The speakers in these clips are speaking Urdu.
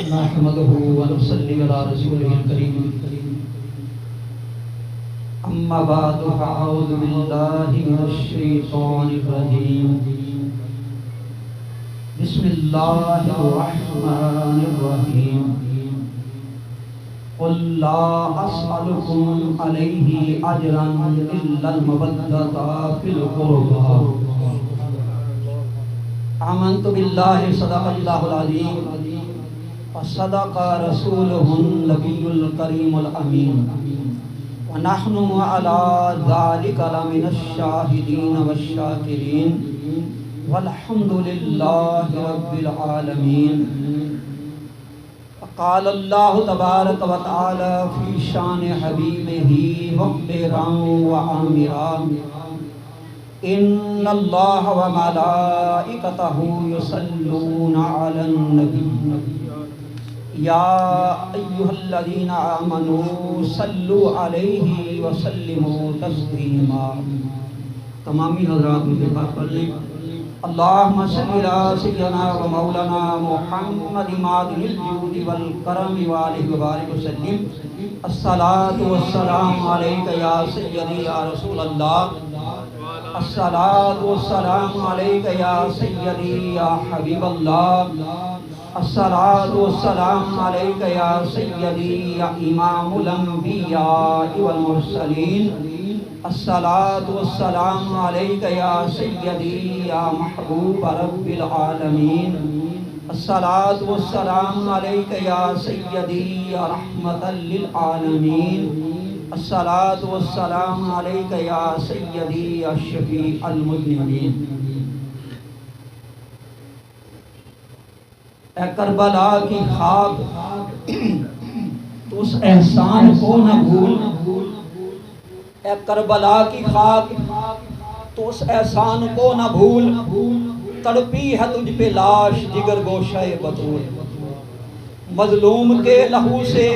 نحمده ونصلي على رسوله الكريم أما بعد فأعوذ بالله من الشيطان الرجيم بسم الله الرحمن الرحيم قل لا أسألكم عليه أجرا إلا المودة في القربى آمنت بالله صدق الله العظيم وصدق رسوله النبي الكريم الأمين ونحن على ذلك لمن الشاهدين والشاكرين والحمد لله رب العالمين. قال الله تبارك وتعالى في شان حبيبه مخبرا وآمرا إن الله وملائكته يصلون على النبي يا أيها الذين آمنوا صلوا عليه وسلموا تسليما. تمامی حضرات مجھے بات پڑھ لیں. اللهم صل على سيدنا ومولانا محمد معدن الجود والكرم وآله وبارك وسلم. الصلاة والسلام عليك يا سيدي يا رسول الله. الصلاة والسلام عليك يا سيدي يا حبيب الله. الصلاة والسلام عليك يا سيدي يا إمام الأنبياء والمرسلين. الصلاة والسلام عليك يا سيدي يا محبوب رب العالمين. الصلاة والسلام عليك يا سيدي يا رحمة للعالمين. الصلاة والسلام عليك يا سيدي يا شفيع المذنبين. اے کربلا کی خاک تو اس احسان کو نہ بھول. اے کربلا کی خاک تو اس احسان کو نہ بھول. تڑپی ہے تجھ پہ لاش جگر گوشہ بطول. مظلوم کے لہو سے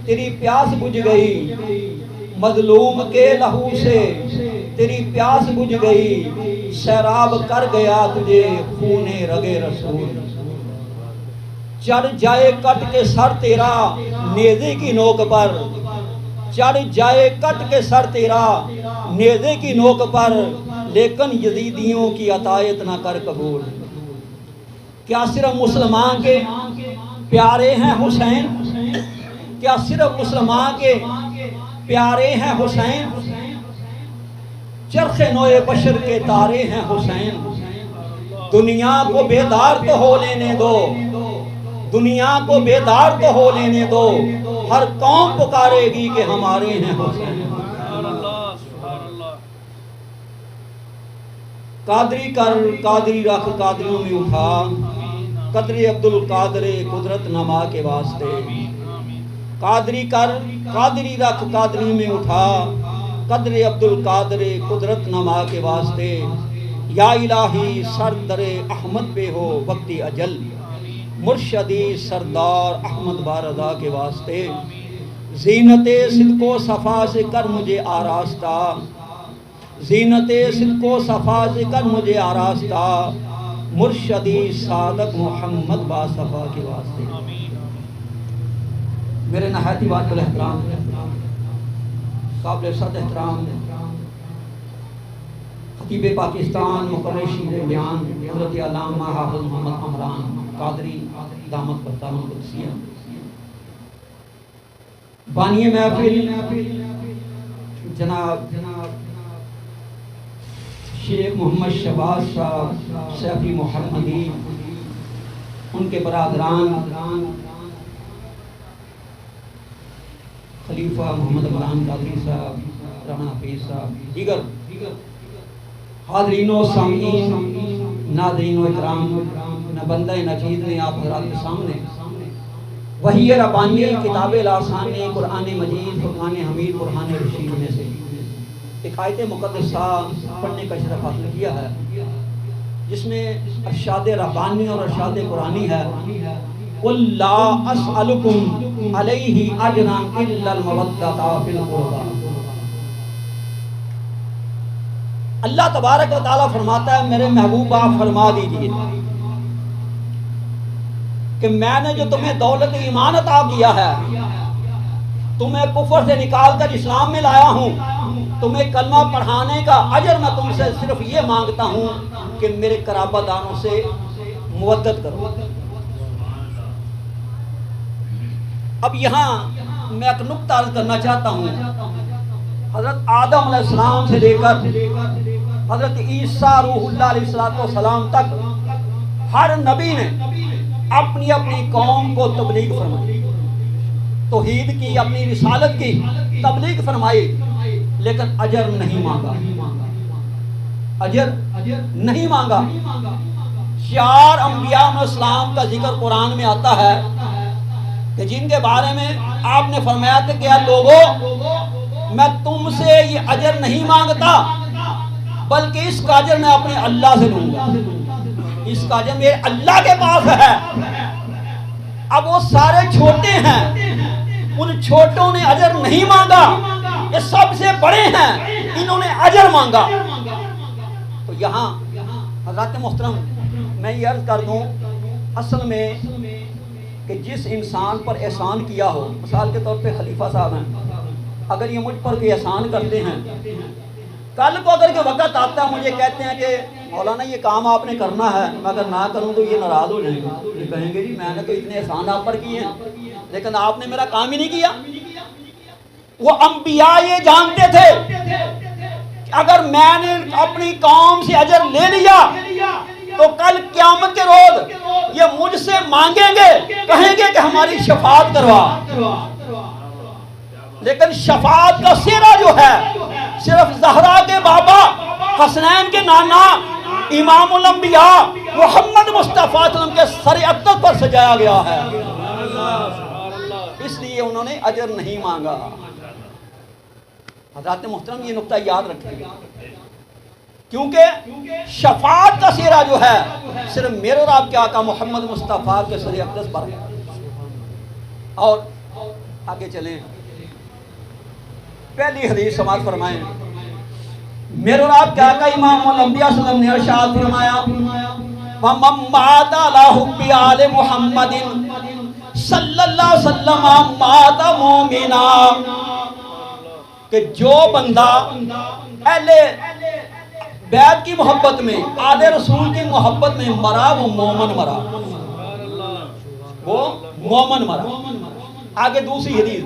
تیری پیاس بجھ گئی. مظلوم کے لہو سے تیری پیاس بجھ گئی. سیراب کر گیا تجھے خون رگے رسول. چڑھ جائے کٹ کے سر تیرا نیزے کی نوک پر. چڑھ جائے کٹ کے سر تیرا نیزے کی نوک پر. لیکن یزیدیوں کی عطایت نہ کر قبول. کیا صرف مسلمان کے پیارے ہیں حسین؟ کیا صرف مسلمان کے پیارے ہیں حسین؟ چرخ نوئے بشر کے تارے ہیں حسین. دنیا کو بیدار تو ہو لینے دو. دنیا کو بیدار تو ہو لینے دو. ہر قوم پکارے گی کہ ہمارے ہیں حسین. قادری کر قادری رکھ قادریوں میں اٹھا. قدر عبد القادر قدرت نما کے واسطے. قادری کر قادری رکھ قادری میں اٹھا. قدر عبد القادر قدرت نما کے واسطے. یا الہی سر در احمد پہ ہو وقتی اجل. مرشدی سردار احمد باردا کے واسطے. زینت صدق و صفا سے کر مجھے آراستہ. زینت صدق و صفا سے کر مجھے آراستہ. مرشدی صادق محمد باصفا کے واسطے. میرے نہایتی واجب احترام قابل صد احترام خطیب پاکستان مقرر شیر بیان حضرت علامہ حافظ محمد عمران قادری دامت برطانہ قدسیہ. بانی محفل جناب شیخ محمد شہباز صاحب سیفی محمدی. ان کے برادران خلیفہ محمد عمران قادری صاحب, رانا حفیظ صاحب, دیگر حاضرین و سامعین, ناظرین و اکرام. بندہ نچید نے آپ حضرات کے سامنے وحی ربانی کتاب لاسانی قرآن مجید فرقان حمید قرآن رشید میں سے ایک آیت مقدسہ پڑھنے کا شرف حاصل کیا ہے, جس میں ارشاد ربانی اور ارشاد قرآنی ہے. قل لا اسألکم علیہ اجرا الا المودۃ فی القربى. اللہ تبارک و تعالیٰ فرماتا ہے میرے محبوب آپ فرما دیجئے کہ میں نے جو تمہیں دولت ایمان عطا کیا ہے، تمہیں کفر سے نکال کر اسلام میں لایا ہوں، تمہیں کلمہ پڑھانے کا اجر میں تم سے صرف یہ مانگتا ہوں کہ میرے قرابہ داروں سے مودت کرو۔ اب یہاں میں ایک نقطہ عرض کرنا چاہتا ہوں، حضرت آدم علیہ السلام سے لے کر حضرت عیسیٰ روح اللہ علیہ السلام تک ہر نبی نے اپنی اپنی قوم کو تبلیغ فرمائی، توحید کی، اپنی رسالت کی تبلیغ فرمائی، لیکن اجر نہیں مانگا، اجر نہیں مانگا۔ 4 انبیاء علیہ السلام کا ذکر قرآن میں آتا ہے کہ جن کے بارے میں آپ نے فرمایا تھا کہ اے لوگو، میں تم سے یہ اجر نہیں مانگتا، بلکہ اس کا اجر میں اپنے اللہ سے لوں گا، اس کا اجر میرے اللہ کے پاس ہے۔ اب وہ سارے چھوٹے ہیں، ان چھوٹوں نے اجر نہیں مانگا، یہ سب سے بڑے ہیں، انہوں نے اجر مانگا۔ تو یہاں حضرات محترم میں یہ عرض کر دوں، اصل میں کہ جس انسان پر احسان کیا ہو، مثال کے طور پہ خلیفہ صاحب ہیں، اگر یہ مجھ پر کوئی احسان کرتے ہیں، کل کو اگر کہ وقت آتا ہے مجھے کہتے ہیں کہ مولانا یہ کام آپ نے کرنا ہے، میں اگر نہ کروں تو یہ ناراض ہو جائیں گے، یہ کہیں گے جی میں نے تو اتنے احسان آپ پر کیے ہیں لیکن آپ نے میرا کام ہی نہیں کیا۔ وہ انبیاء یہ جانتے تھے کہ اگر میں نے اپنی قوم سے اجر لے لیا تو کل قیامت کے روز یہ مجھ سے مانگیں گے، کہیں گے کہ ہماری شفاعت کروا، لیکن شفاعت کا سہرا جو ہے صرف زہرا کے بابا، حسنین کے نانا، امام الانبیاء محمد مصطفیٰ صلی اللہ علیہ وسلم کے سر اقدس پر سجایا گیا ہے، اس لیے انہوں نے اجر نہیں مانگا۔ حضرات محترم یہ نقطہ یاد رکھیں گے، کیونکہ شفاعت کا سہرا جو ہے صرف میرے اور آپ کے آقا محمد مصطفیٰ کے سر اقدس پر ہے۔ اور آگے چلیں، پہلی حدیث سماعت فرمائیں، میرے اور آپ کے آقا امام الانبیاء صلی اللہ علیہ وسلم نے ارشاد فرمایا، وَمَن مَّاتَ عَلَىٰ حُبِّ آلِ مُحَمَّدٍ صلی اللہ علیہ وسلم مَاتَ مُؤْمِنًا، کہ جو بندہ اہل بیت کی محبت میں، آل رسول کی محبت میں مرا، وہ مومن مرا، وہ مومن مرا۔ آگے دوسری حدیث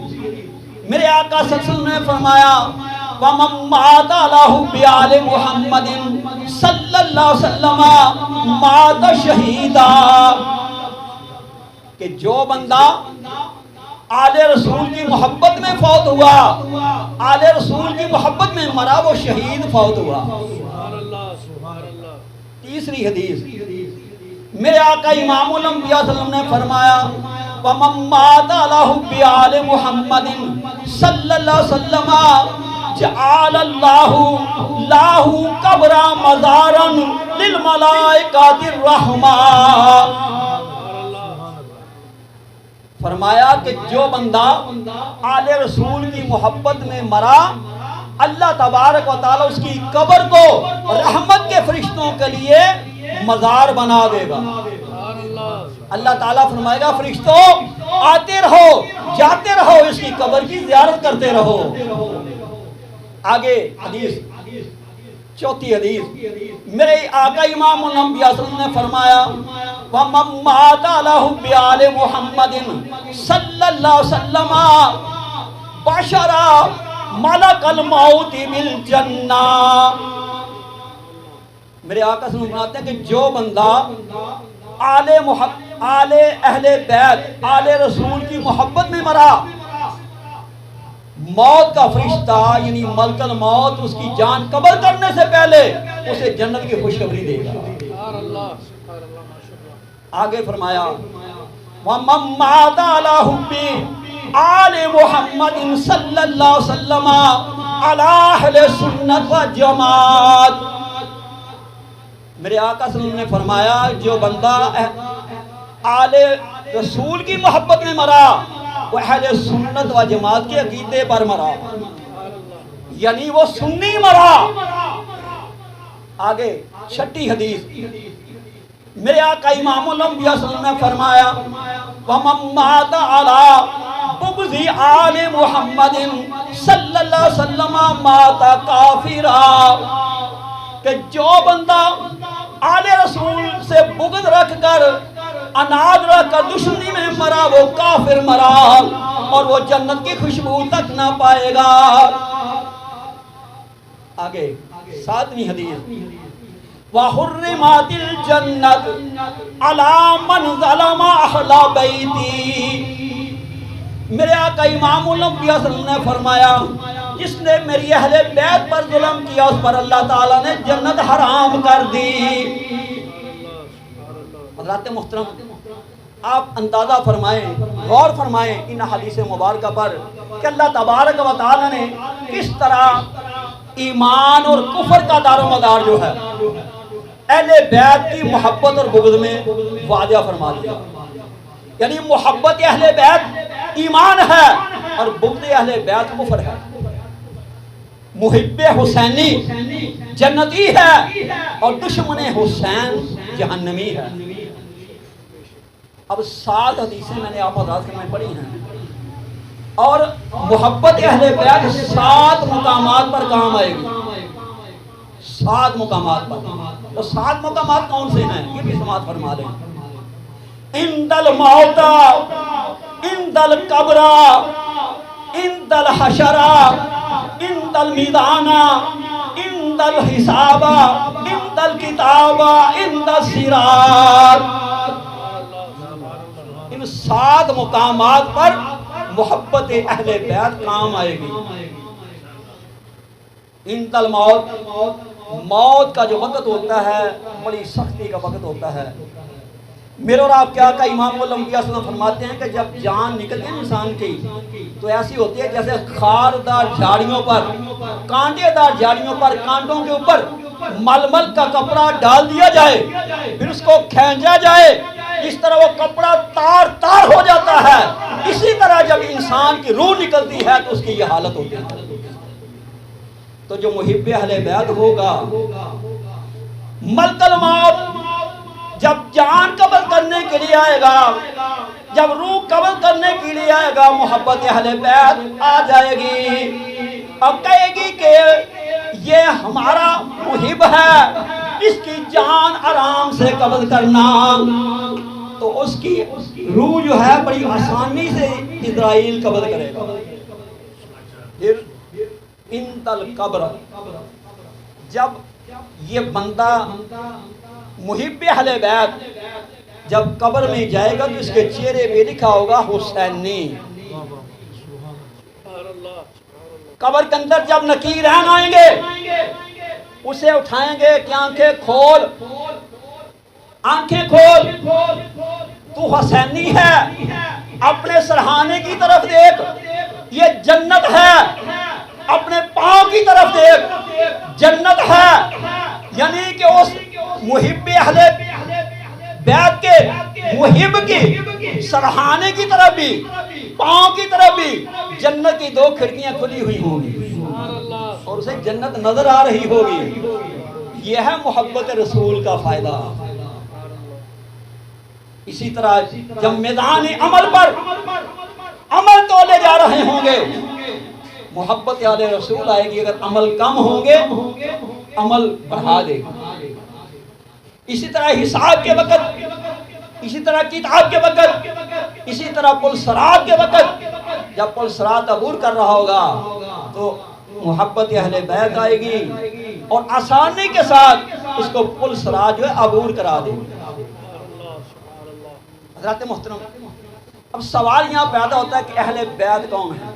میرے آقا صلی اللہ علیہ وسلم نے فرمایا، وَمَن مَّاتَ عَلَىٰ حُبِّ آلِ مُحَمَّدٍ صلی اللہ علیہ وسلم مَاتَ شہیدًا، کہ جو بندہ آل رسول کی محبت میں فوت ہوا، آل رسول کی محبت میں مرا، وہ شہید فوت ہوا۔ تیسری حدیث میرے آقا امام الانبیاء صلی اللہ علیہ وسلم نے فرمایا، وَمَن مَّاتَ عَلَىٰ حُبِّ آلِ مُحَمَّدٍ صلی اللہ علیہ وسلم جعل اللہ لَهُ قبرًا مزارًا للملائکۃ الرحمہ، فرمایا کہ جو بندہ آل رسول کی محبت میں مرا، اللہ تبارک و تعالیٰ اس کی قبر کو رحمت کے فرشتوں کے لیے مزار بنا دے گا۔ اللہ تعالیٰ فرمائے گا فرشتوں آتے رہو، جاتے رہو، اس کی قبر کی زیارت کرتے رہو۔ آگے حدیث، چوتھی حدیث میرے آقا امام الانبیاء صلی اللہ علیہ وسلم نے فرمایا، وَمَن مَّاتَ عَلَىٰ حُبِّ آلِ مُحَمَّدٍ صلی اللہ علیہ وسلم بَشَرَ مَلَكَ الْمَوْتِ بِالْجَنَّةِ، میرے آقا صلی اللہ علیہ وسلم فرماتے ہیں کہ جو بندہ آل اہل بیت، آل رسول کی محبت میں مرا، موت کا فرشتہ یعنی ملک الموت اس کی جان قبض کرنے سے پہلے اسے جنت کی خوشخبری دے گا۔ آگے فرمایا، وَمَن مَّاتَ عَلَىٰ حُبِّ آلِ مُحَمَّدٍ صلی اللہ علیہ وسلم عَلَىٰ اہلِ سنت و جماعت، میرے آقا صلی اللہ علیہ وسلم نے فرمایا جو بندہ آل رسول کی محبت میں مرا، وہ اہل سنت و جماعت کے عقیدے پر مرا، یعنی وہ سنی مرا۔ آگے چھٹی حدیث میرے آقا امام الانبیاء صلی اللہ علیہ وسلم نے فرمایا وَمَن مَّاتَ عَلَىٰ بُغْضِ آلِ مُحَمَّدٍ صلی اللہ علیہ وسلم مَاتَ کافرا، کہ جو بندہ آل رسول سے بغض رکھ کر اناد رکھ کر دشمنی میں مرا وہ کافر مرا اور وہ جنت کی خوشبو تک نہ پائے گا۔ آگے 7ویں حدیث وَحُرِّمَتِ الْجَنَّةُ عَلَىٰ مَنْ ظَلَمَ أَهْلَ بَيْتِي، میرے آقا امام الانبیاء صلی اللہ علیہ وسلم نے فرمایا جس نے میری اہل بیت پر ظلم کیا اس پر اللہ تعالیٰ نے جنت حرام کر دی۔ حضرات محترم، آپ اندازہ فرمائیں، غور فرمائیں ان حدیث مبارکہ پر کہ اللہ تبارک و تعالیٰ نے کس طرح ایمان اور کفر کا دار و مدار جو ہے اہل بیت کی محبت اور بغض میں واضح فرما دیا۔ یعنی محبت اہل بیت ایمان ہے اور بغض اہل بیت کفر ہے۔ محب حسینی جنتی ہے اور دشمن حسین جہنمی ہے۔ اب 7 حدیثیں میں نے آپ حضرات میں پڑھی ہیں اور محبت اہل بیت 7 مقامات پر کام آئے گی۔ 7 مقامات پر، وہ 7 مقامات کون سے ہیں یہ بھی سماعت فرما لیں۔ عند الموت، عند القبر، عند الحشر، عند المیدان، عند الحساب، عند الکتاب، عند الصراط۔ ان 7 مقامات پر محبت اہل بیت کام آئے گی۔ عند الموت، موت کا جو وقت ہوتا ہے بڑی سختی کا وقت ہوتا ہے۔ میرے اور آپ کیا امام الانبیاء صلی اللہ علیہ وسلم فرماتے ہیں کہ جب جان نکلتی ہے انسان کی تو ایسی ہوتی ہے جیسے خاردار جھاڑیوں پر، کانٹے دار جھاڑیوں پر، کانٹوں کے اوپر ململ کا کپڑا ڈال دیا جائے پھر اس کو کھینچا جائے، اس طرح وہ کپڑا تار تار ہو جاتا ہے۔ اسی طرح جب انسان کی روح نکلتی ہے تو اس کی یہ حالت ہوتی ہے۔ تو جو محب اہل بیت ہوگا ملک الموت جب جان قبض کرنے کے لیے آئے گا، جب روح قبض کرنے کے لیے آئے گا، محبت اہل بیت آ جائے گی اور کہے گی کہ یہ ہمارا محب ہے، اس کی جان آرام سے قبض کرنا۔ تو اس کی روح جو ہے بڑی آسانی سے اسرائیل قبض کرے گا۔ پھر عند القبر، جب یہ بندہ محب اہل بیت جب قبر میں جائے گا تو اس کے چہرے پہ لکھا ہوگا حسینی۔ قبر کے اندر جب نکیرین آئیں گے اسے اٹھائیں گے کہ آنکھیں کھول، آنکھیں کھول، تو حسینی ہے، اپنے سرہانے کی طرف دیکھ، یہ جنت ہے، اپنے پاؤں کی طرف دیکھ، جنت ہے۔ یعنی کہ اس محب اہل بیت کے محب کی سرہانے کی طرف بھی، پاؤں کی طرف بھی جنت کی 2 کھڑکیاں کھلی ہوئی ہوں گی اور اسے جنت نظر آ رہی ہوگی۔ یہ ہے محبت رسول کا فائدہ۔ اسی طرح جب میدان عمل پر عمل تولے جا رہے ہوں گے محبت آل رسول آئے گی، اگر عمل کم ہوں گے عمل بڑھا دے گی۔ اسی طرح حساب کے وقت، اسی طرح کتاب کے وقت، اسی طرح پل صراط کے وقت جب پل صراط عبور کر رہا ہوگا تو محبت اہل بیت آئے گی اور آسانی کے ساتھ اس کو پل صراط جو ہے عبور کرا دے گی۔ حضرات محترم، اب سوال یہاں پیدا ہوتا ہے کہ اہل بیت کون ہے؟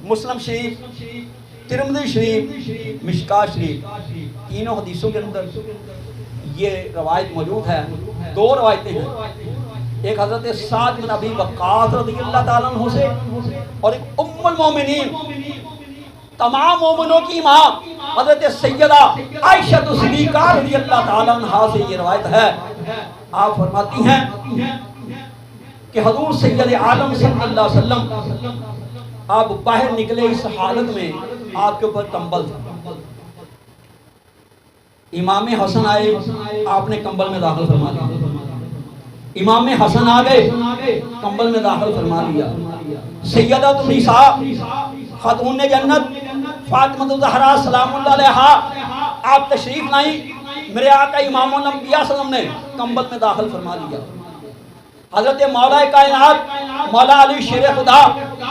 مسلم شریف، ترمذی شریف، مشکات شریف، تینوں حدیثوں کے اندر یہ روایت موجود ہے۔ 2 روایتیں ہیں، ایک حضرت سعد بن ابی وقاص رضی اللہ تعالیٰ عنہ سے اور ایک ام المومنین تمام مومنوں کی ماں حضرت سیدہ عائشہ صدیقہ رضی اللہ تعالیٰ عنہ سے یہ روایت ہے۔ آپ فرماتی ہیں کہ حضور سید عالم صلی اللہ علیہ وسلم آپ باہر نکلے اس حالت میں آپ کے اوپر کمبل تھا، امام حسن آئے، آپ نے کمبل میں داخل فرما لیا۔ امام حسن آ گئے، کمبل میں داخل فرما لیا۔ سیدہ النساء خاتون جنت فاطمہ الزہرا سلام اللہ علیہا آپ تشریف لائیں، میرے آقا امام الانبیاء صلی اللہ علیہ وسلم نے کمبل میں داخل فرما لیا۔ حضرت مولا کائنات مولا علی شیر خدا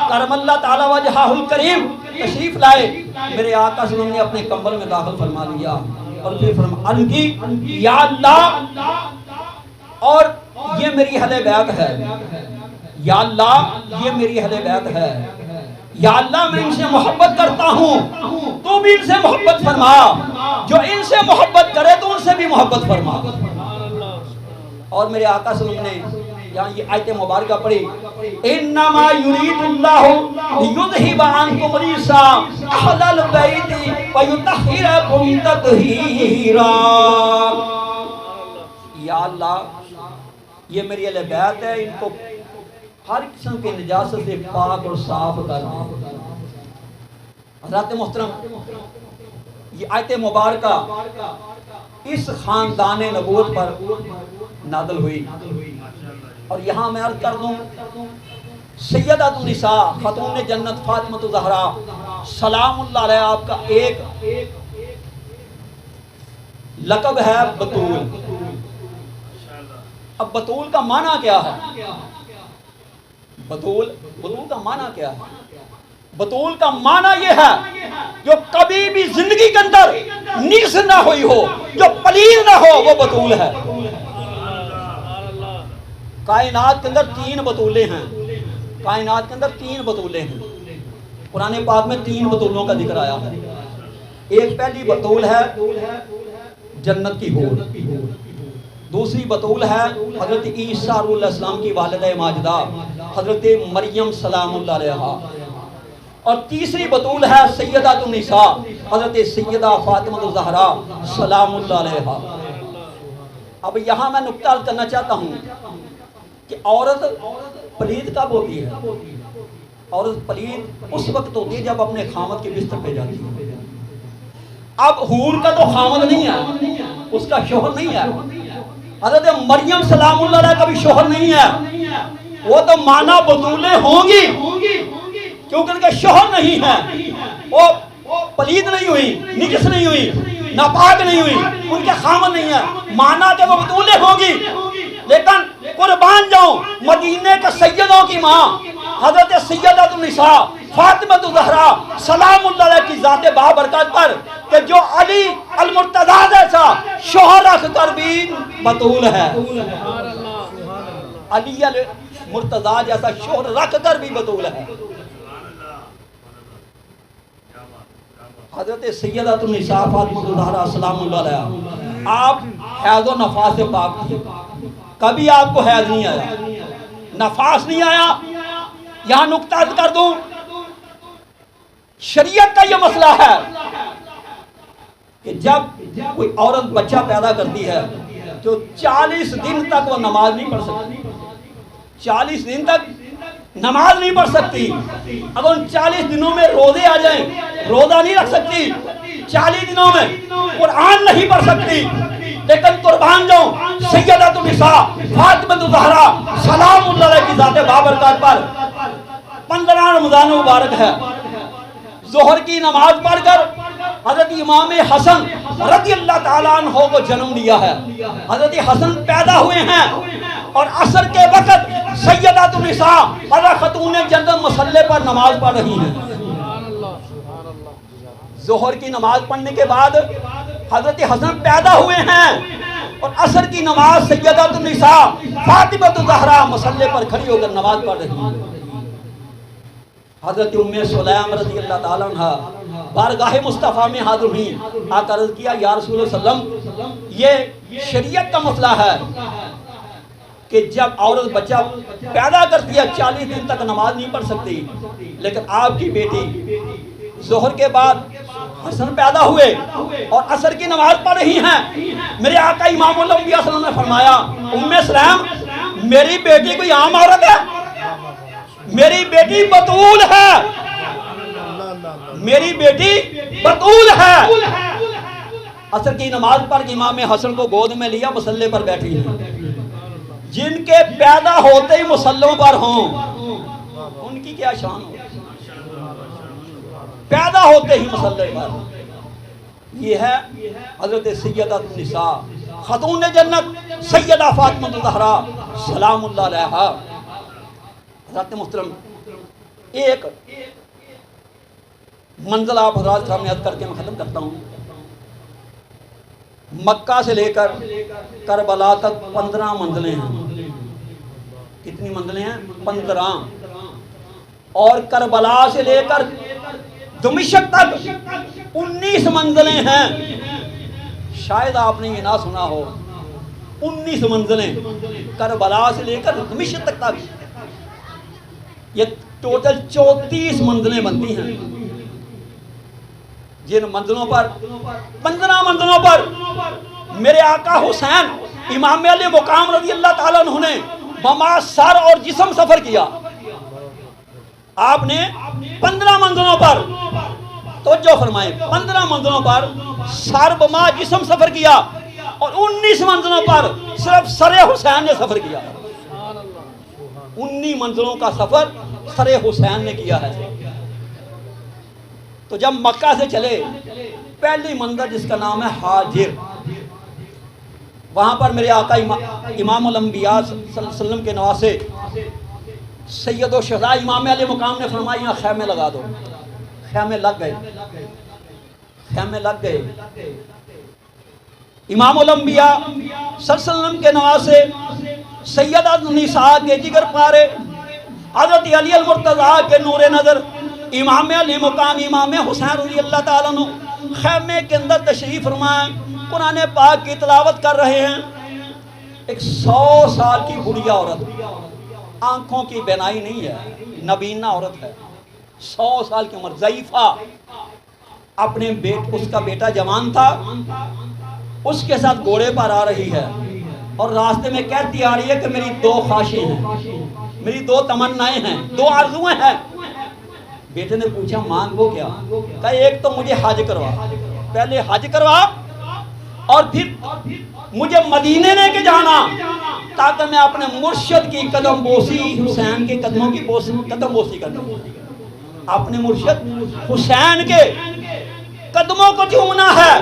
کرم اللہ تعالی وجہہ الکریم تشریف لائے، میرے آقا صلی اللہ علیہ وسلم نے اپنے کمبل میں داخل فرما لیا اور پھر فرمان کی یا اللہ، اور یہ میری اہل بیت ہے، یا اللہ یہ میری اہل بیت ہے، یا اللہ میں ان سے محبت کرتا ہوں، تو بھی ان سے محبت فرما، جو ان سے محبت کرے تو ان سے بھی محبت فرما۔ اور میرے آقا صلی اللہ علیہ وسلم نے یہاں یہ آیت مبارکہ پڑھی، انما یرید اللہ لیذھب عنکم الرجس اہل البیت ویطہرکم تطہیرا۔ یا اللہ یہ میری اہل بیت ہے، ان کو ہر قسم کی نجاست سے پاک اور صاف کر دیں۔ حضرات محترم، یہ آیت مبارکہ اس خاندان نبوت پر نازل ہوئی، اور یہاں میں عرض کر دوں سیدہ النساء خاتون جنت فاطمہ الزہرا سلام اللہ علیہ آپ کا ایک لقب ہے بطول۔ اب بطول کا معنی کیا ہے؟ بطول کا معنی کیا ہے؟ بطول کا معنی یہ ہے جو کبھی بھی زندگی کے اندر نیس نہ ہوئی ہو، جو پلید نہ ہو، وہ بطول ہے۔ کائنات کے اندر تین بطولیں ہیں، کائنات کے اندر تین بطولیں ہیں، قرآن پاک میں تین بطولوں کا ذکر آیا ہے۔ ایک پہلی بطول ہے جنت کی حور، دوسری بطول ہے حضرت عیسیٰ علیہ السلام کی والدہ ماجدہ حضرت مریم سلام اللہ علیہا، اور تیسری بطول ہے سیدہ النساء حضرت سیدہ فاطمہ الزہرا سلام اللہ علیہا۔ اب یہاں میں نکتہ عرض کرنا چاہتا ہوں کہ عورت پلید کب ہوتی ہے؟ عورت پلید اس وقت ہوتی ہے جب اپنے خامد کے بستر پہ جاتی ہے۔ اب حور کا تو خامد نہیں ہے، اس کا شوہر نہیں ہے۔ حضرت مریم سلام اللہ علیہ کا بھی شوہر نہیں ہے، وہ تو مانا بطولیں ہوں گی کیونکہ ان کے شوہر نہیں ہے، وہ پلید نہیں ہوئی، نجس نہیں ہوئی، ناپاک نہیں ہوئی، ان کے خامد نہیں ہے، مانا کہ وہ بطولیں ہوں گی۔ لیکن قربان جاؤں مدینے کے سیدوں کی ماں حضرت سیدہ النساء فاطمہ الزہرا سلام اللہ علیہ کی ذات بابرکت پر کہ جو علی المرتضیٰ جیسا شوہر رکھ کر بھی بطول ہے، علی المرتضیٰ جیسا شوہر رکھ کر بھی بطول ہے۔ حضرت سیدہ النساء فاطمہ الزہرا سلام اللہ علیہ آپ حیض و نفاس سے پاک تھی، کبھی آپ کو حیض نہیں آیا، نفاس نہیں آیا۔ یہاں نکتہ عرض کر دوں، شریعت کا یہ مسئلہ ہے کہ جب کوئی عورت بچہ پیدا کرتی ہے تو 40 دن تک وہ نماز نہیں پڑھ سکتی، 40 دن تک نماز نہیں پڑھ سکتی۔ اگر ان 40 دنوں میں روزے آ جائیں روزہ نہیں رکھ سکتی، 40 دنوں میں قرآن نہیں پڑھ سکتی۔ لیکن قربان جاؤں سیدہ النساء فاطمہ الزہرا سلام اللہ علیہ کی ذات بابرکات پر 15 رمضان مبارک ہے، ظہر کی نماز پڑھ کر حضرت امام حسن رضی اللہ تعالیٰ عنہ کو جنم دیا ہے۔ حضرت حسن پیدا ہوئے ہیں اور عصر کے وقت سیدہ النساء حضرت خاتون جنت مصلی پر نماز پڑھ رہی ہیں۔ ظہر کی نماز پڑھنے کے بعد حضرت حسن پیدا ہوئے ہیں اور عصر کی نماز سیدہ النساء فاطمہ الزہرا مصلی پر کھڑی ہو کر نماز پڑھ رہی ہیں۔ حضرت ام سلیم رضی اللہ تعالیٰ عنہ بارگاہ مصطفیٰ میں حاضر ہوئیں، آ کر عرض کیا یا رسول اللہ صلی اللہ علیہ وسلم یہ شریعت کا مسئلہ ہے کہ جب عورت بچہ پیدا کرتی ہے 40 دن تک نماز نہیں پڑھ سکتی، لیکن آپ کی بیٹی ظہر کے بعد حسن پیدا ہوئے اور عصر کی نماز پڑھ رہی ہیں۔ میرے آقا امام الانبیاء صلی اللہ علیہ وسلم نے فرمایا ام سلیم میری بیٹی کوئی عام عورت ہے؟ میری بیٹی بطول ہے، میری بیٹی بطول ہے۔ عصر کی نماز پڑھ کے امام حسن کو گود میں لیا، مصلے پر بیٹھی ہیں۔ جن کے پیدا ہوتے ہی مصلوں پر ہوں ان کی کیا شان ہو، پیدا ہوتے ہی مصلے پر۔ یہ ہے حضرت سیدہ النساء خاتون جنت سیدہ فاطمہ الزہرا سلام اللہ علیہا۔ حضرت محترم، ایک منزل آپ حضرات سامنے عرض کر کے میں ختم کرتا ہوں۔ مکہ سے لے کر کربلا تک 15 منزلیں ہیں۔ کتنی منزلیں ہیں؟ 15۔ اور کربلا سے لے کر دمشق تک 19 منزلیں ہیں۔ شاید آپ نے یہ نہ سنا ہو، 19 منزلیں کربلا سے لے کر دمشق تک یہ ٹوٹل 34 منزلیں بنتی ہیں۔ جن منزلوں پر 15 منزلوں پر میرے آقا حسین امام علی مقام رضی اللہ تعالیٰ عنہ نے بما سر اور جسم سفر کیا۔ آپ نے 15 منزلوں پر توجہ فرمائیں، 15 منزلوں پر سر بما جسم سفر کیا اور 19 منزلوں پر صرف سر حسین نے سفر کیا۔ 19 منزلوں کا سفر سر حسین نے کیا ہے۔ تو جب مکہ سے چلے، پہلی منزل جس کا نام ہے حاجر، وہاں پر میرے آقا امام الانبیاء صلی اللہ علیہ وسلم کے نواسے سید و شہداء امام علی مقام نے فرمایا یہاں خیمے لگا دو۔ خیمے لگ گئے، خیمے لگ گئے۔ امام الانبیاء صلی اللہ علیہ وسلم کے نواسے سیدہ النساء کے جگر پارے حضرت علی المرتضیٰ کے نور نظر امام علی مقام امام حسین رضی اللہ تعالیٰ عنہ خیمے کے اندر تشریف فرمائیں، قرآن پاک کی تلاوت کر رہے ہیں۔ ایک 100 سال کی بڑھیا عورت، آنکھوں کی بینائی نہیں ہے، نبینا عورت ہے، 100 سال کی عمر، ضعیفہ، اپنے اس کا بیٹا جوان تھا، اس کے ساتھ گھوڑے پر آ رہی ہے اور راستے میں کہتی آ رہی ہے کہ میری 2 خواہشیں ہیں، میری 2 تمنائیں ہیں، 2 آرزویں ہیں۔ بیٹے نے پوچھا مانگو کیا؟ کہا ایک تو مجھے حج کروا، پہلے حج کروا اور پھر مجھے مدینے لے کے جانا تاکہ میں اپنے مرشد کی قدم بوسی، حسین کے قدموں کی قدم بوسی کر دوں۔ اپنے مرشد حسین کے قدموں کو چومنا ہے،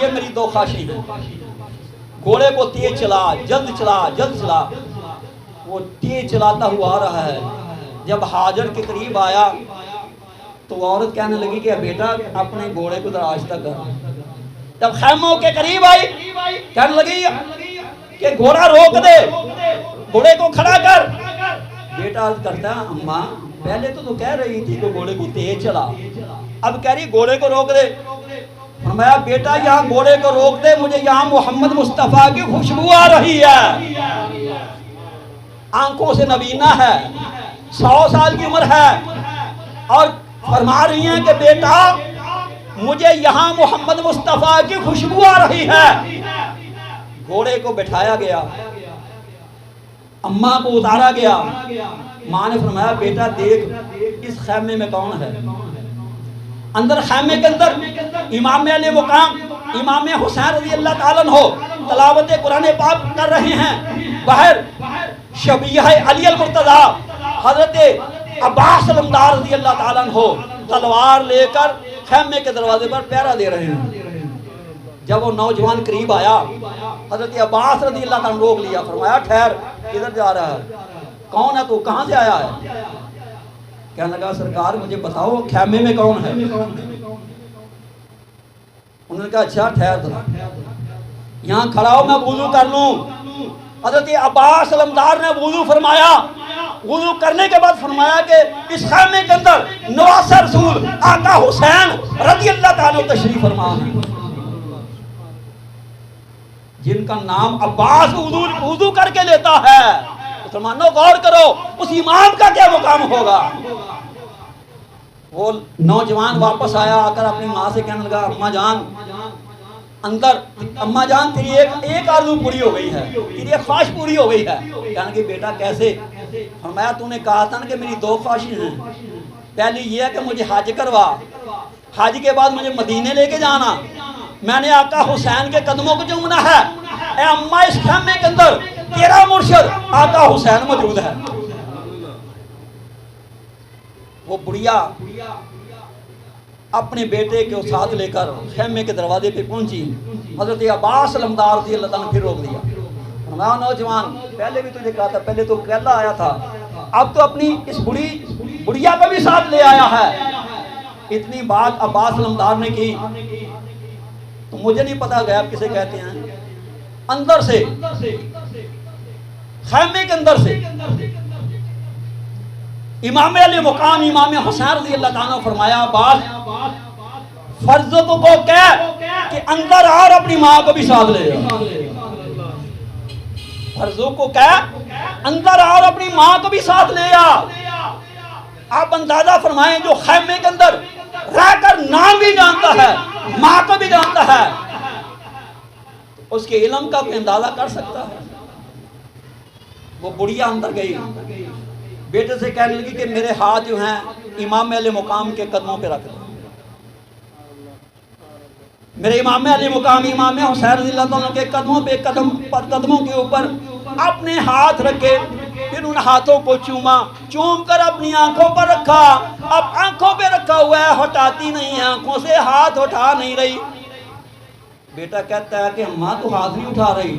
یہ میری 2 خواہشیں ہیں۔ گھوڑے کو تیز چلا، جلد چلا، جلد چلا۔ وہ تیز چلاتا ہوا آ رہا ہے۔ جب حاجر کے قریب آیا تو عورت کہنے لگی کہ بیٹا اپنے گھوڑے کو ذرا آہستہ کر۔ جب خیموں کے قریب آئی کہنے لگی کہ گھوڑا روک دے، گھوڑے کو کھڑا کر۔ بیٹا عرض کرتا ہے اماں پہلے تو کہہ رہی تھی کہ گھوڑے کو تیز چلا، اب کہہ رہی گھوڑے کو روک دے۔ فرمایا بیٹا یہاں گھوڑے کو روک دے، مجھے یہاں محمد مصطفیٰ کی خوشبو آ رہی ہے۔ آنکھوں سے نبینا ہے، 100 سال کی عمر ہے اور فرما رہی ہیں کہ بیٹا مجھے یہاں محمد مصطفیٰ کی خوشبو آ رہی ہے۔ گھوڑے کو بٹھایا گیا، اماں کو اتارا گیا۔ ماں نے فرمایا بیٹا دیکھ اس خیمے میں کون ہے۔ اندر خیمے کے اندر امام علی مقام امام حسین رضی اللہ تعالیٰ عنہ تلاوت قرآن پاک کر رہے ہیں۔ باہر شبیہ علی المرتضیٰ حضرت عباس علمدار رضی اللہ تعالیٰ عنہ تلوار لے کر خیمے کے دروازے پر پہرا دے رہے ہیں۔ جب وہ نوجوان قریب آیا حضرت عباس رضی اللہ تعالیٰ عنہ روک لیا، فرمایا ٹھہر، کدھر جا رہا ہے؟ کون ہے تو؟ کہاں سے آیا ہے؟ کہنے لگا سرکار مجھے بتاؤ خیمے میں کون ہے؟ انہوں نے کہا اچھا ٹھہر ذرا، یہاں کھڑا ہو میں وضو کر لوں۔ حضرت عباس علمدار نے وضو فرمایا، وضو کرنے کے بعد فرمایا کہ اس خیمے کے اندر نواسہ رسول آقا حسین رضی اللہ تعالیٰ تشریف فرما ہے، جن کا نام عباس وضو کر کے لیتا ہے۔ مسلمانوں غور کرو اس امام کا کیا مقام ہوگا۔ وہ نوجوان واپس آیا، آ کر اپنی ماں سے کہنے لگا اماں جان اندر، اماں جان تیری ایک آرزو پوری ہو گئی ہے، تیری ایک خواہش پوری ہو گئی ہے۔ کہنے کہ بیٹا کیسے؟ فرمایا تو نے کہا تھا نا کہ میری 2 خواہشیں ہیں، پہلی یہ ہے کہ مجھے حج کروا، حج کے بعد مجھے مدینے لے کے جانا، میں نے آقا حسین کے قدموں کو چومنا ہے، اے اماں اس خیمے کے اندر تیرا مرشد آقا حسین موجود ہے۔ وہ بڑھیا اپنے بیٹے کے ساتھ لے کر خیمے کے دروازے پہ پہنچی، حضرت عباس علمدار رضی اللہ تعالیٰ نے پھر روک دیا، فرمایا نوجوان پہلے بھی تجھے کہا تھا، پہلے تو کہلا آیا تھا، اب تو اپنی اس بڑھیا کو بھی ساتھ لے آیا ہے۔ اتنی بات عباس علمدار نے کی تو مجھے نہیں پتا غیب کسے کہتے ہیں، اندر سے خیمے کے اندر سے امام علی مقام امام حسین رضی اللہ تعالیٰ نے فرمایا عباس فرزوں کو کہہ کہ اندر آ اور اپنی ماں کو بھی ساتھ لے جا، فرزوں کو کہہ اندر آ اور اپنی ماں کو بھی ساتھ لے آ۔ آپ اندازہ فرمائیں جو خیمے کے اندر رہ کر نام بھی جانتا ہے ماں کو بھی جانتا ہے، اس کے علم کا کوئی اندازہ کر سکتا ہے؟ وہ بڑھیا اندر گئی، بیٹے سے کہنے لگی کہ میرے ہاتھ جو ہیں امام علی مقام کے قدموں پہ رکھ دو، میرے امام علی مقام امام حسین رضی اللہ عنہ کے قدموں پہ قدموں کے اوپر اپنے ہاتھ رکھے، پھر ان ہاتھوں کو چوم کر اپنی آنکھوں پر رکھا۔ اب آنکھوں پہ رکھا ہوا ہے، ہٹاتی نہیں ہے، آنکھوں سے ہاتھ اٹھا نہیں رہی۔ بیٹا کہتا ہے کہ ماں تو ہاتھ نہیں اٹھا رہی،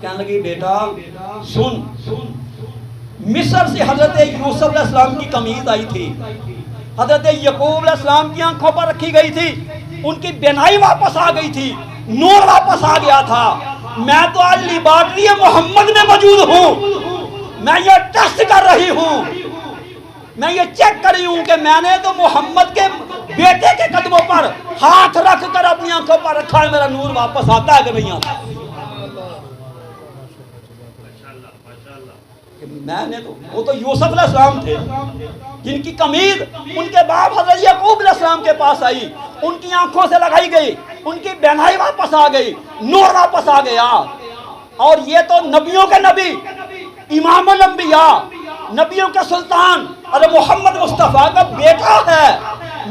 کہنے لگی بیٹا سن، مصر سے حضرت یوسف علیہ السلام کی قمیض آئی تھی، حضرت یعقوب علیہ السلام کی آنکھوں پر رکھی گئی تھی، ان کی بینائی واپس آ گئی تھی، نور واپس آ گیا تھا۔ میں تو آج لیبارٹری محمد میں موجود ہوں، میں یہ ٹیسٹ کر رہی ہوں، میں یہ چیک کر رہی ہوں کہ میں نے تو محمد کے بیٹے کے قدموں پر ہاتھ رکھ کر اپنی آنکھوں پر رکھا ہے، میرا نور واپس آتا ہے کہ نہیں آتا؟ میں نے تو وہ تو یوسف علیہ السلام تھے جن کی قمیض ان کے باپ حضرت یعقوب علیہ السلام کے پاس آئی، ان کی آنکھوں سے لگائی گئی، ان کی بینائی واپس آ گئی، نور واپس آ گیا۔ اور یہ تو نبیوں کے نبی، امام الانبیاء، نبیوں کے سلطان اور محمد مصطفیٰ کا بیٹا ہے۔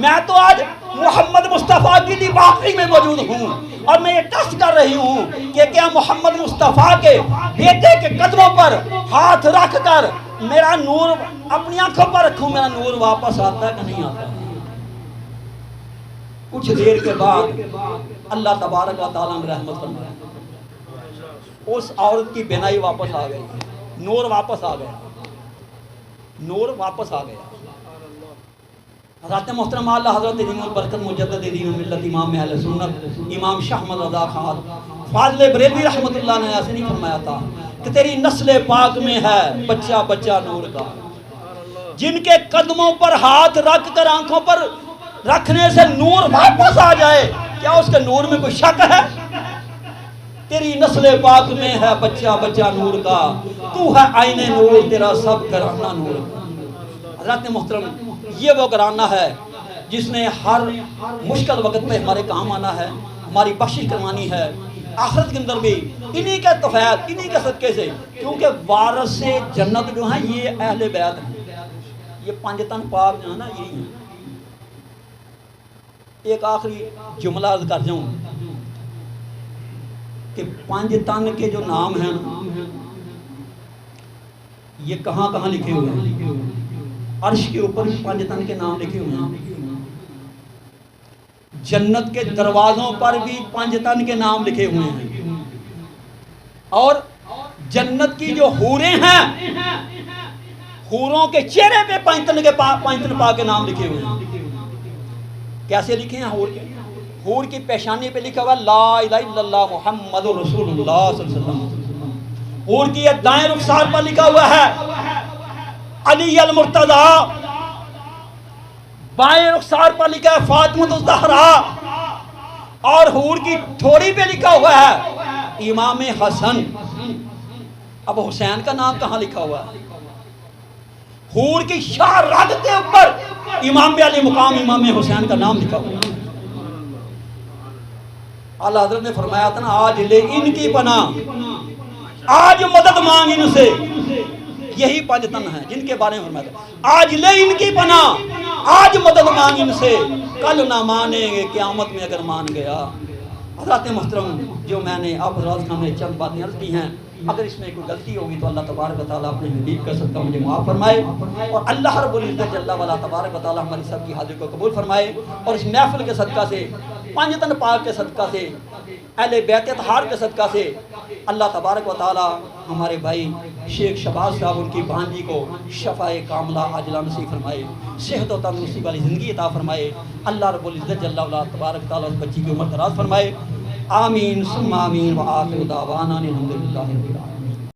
میں تو آج محمد مصطفیٰ کی لیبارٹری میں موجود ہوں اور میں یہ ٹیسٹ کر رہی ہوں کہ کیا محمد مصطفیٰ کے بیٹے کے قدموں پر ہاتھ رکھ کر میرا نور اپنی آنکھوں پر رکھوں، میرا نور واپس آتا ہے کہ نہیں آتا؟ کچھ دیر کے بعد اللہ تبارک و تعالیٰ نے رحمت فرمایا، اس عورت کی بینائی واپس آ گئی، نور واپس آ گیا، نور واپس آ گیا۔ حضرت محترم اللہ حضرت دین البرکت مجدد دین ملت امام اہل سنت امام شاہ احمد رضا خان فاضل بریلوی رحمت اللہ نے ایسے نہیں فرمایا تھا کہ تیری نسل پاک میں ہے بچہ بچہ نور کا، جن کے قدموں پر ہاتھ رکھ کر آنکھوں پر رکھنے سے نور واپس آ جائے، کیا اس کے نور میں کوئی شک ہے؟ تیری نسل پاک میں ہے بچہ بچہ نور کا، تو ہے آئین نور، تیرا سب گھرانہ نور کا۔ حضرت محترم یہ وہ گھرانہ ہے جس نے ہر مشکل وقت میں ہمارے کام آنا ہے، ہماری بخشش کروانی ہے، آخرت کے اندر بھی انہی کے توفیق، انہی کے صدقے سے، کیونکہ وارث جنت جو ہیں یہ اہل بیت ہیں، یہ پانچ تن پاک جو ہیں نا یہی ہیں۔ ایک آخری جملہ عرض کر جاؤں کہ پانچ تن کے جو نام ہیں یہ کہاں کہاں لکھے ہوئے ہیں؟ عرش کے اوپر پانچ تن کے نام لکھے ہوئے ہیں، جنت کے دروازوں پر بھی پانچ تن کے نام لکھے ہوئے ہیں، اور جنت کی جو حوریں ہیں حوروں کے چہرے پہ پانچ تن پاک کے نام لکھے ہوئے ہیں۔ کیسے لکھے ہیں حور کے؟ حور کی پیشانی پہ لکھا ہوا لا الہ الا اللہ محمد رسول اللہ صلی اللہ علیہ وسلم، حور کی دائیں رخسار پر لکھا ہوا ہے علی المرتضی، بائیں رخسار پر لکھا ہے فاطمہ الزہرا، اور حور کی ٹھوڑی پہ لکھا ہوا ہے امام حسن۔ اب حسین کا نام کہاں لکھا ہوا ہے؟ حور کی شاہ رگ کے اوپر امام علی مقام امام حسین کا نام لکھا ہوا ہے۔ اللہ حضرت نے فرمایا تھا نا آج لے ان کی پناہ، آج مدد مانگ ان سے، یہی پانچ تن ہیں جن کے بارے میں فرمایا تھا آج لے ان کی پناہ، آج مدد مانگ ان سے، کل نہ مانیں گے قیامت میں اگر مان گیا۔ حضرات محترم، جو میں نے آپ حضرات کے سامنے چند باتیں عرض کی ہیں، اگر اس میں کوئی غلطی ہوگی تو اللہ تبارک و تعالیٰ اپنے حبیب کا صدقہ مجھے معاف فرمائے، اور اللہ رب العزت جل وعلا تبارک و تعالیٰ ہماری سب کی حاضری کو قبول فرمائے، اور اس محفل کے صدقہ سے، پنجتن پاک کے صدقہ سے، اہل بیت اطہار کے صدقہ سے اللہ تبارک و تعالیٰ ہمارے بھائی شیخ شہباز صاحب ان کی بھانجی کو شفاء کاملہ عاجلہ نصیب فرمائے، صحت و تندرستی والی زندگی عطا فرمائے، اللہ رب العزت جل وعلا تبارک تعالیٰ اس بچی کی عمر دراز فرمائے، آمین ثم آمین، وآخر دعوانا الحمدللہ رب العالمین۔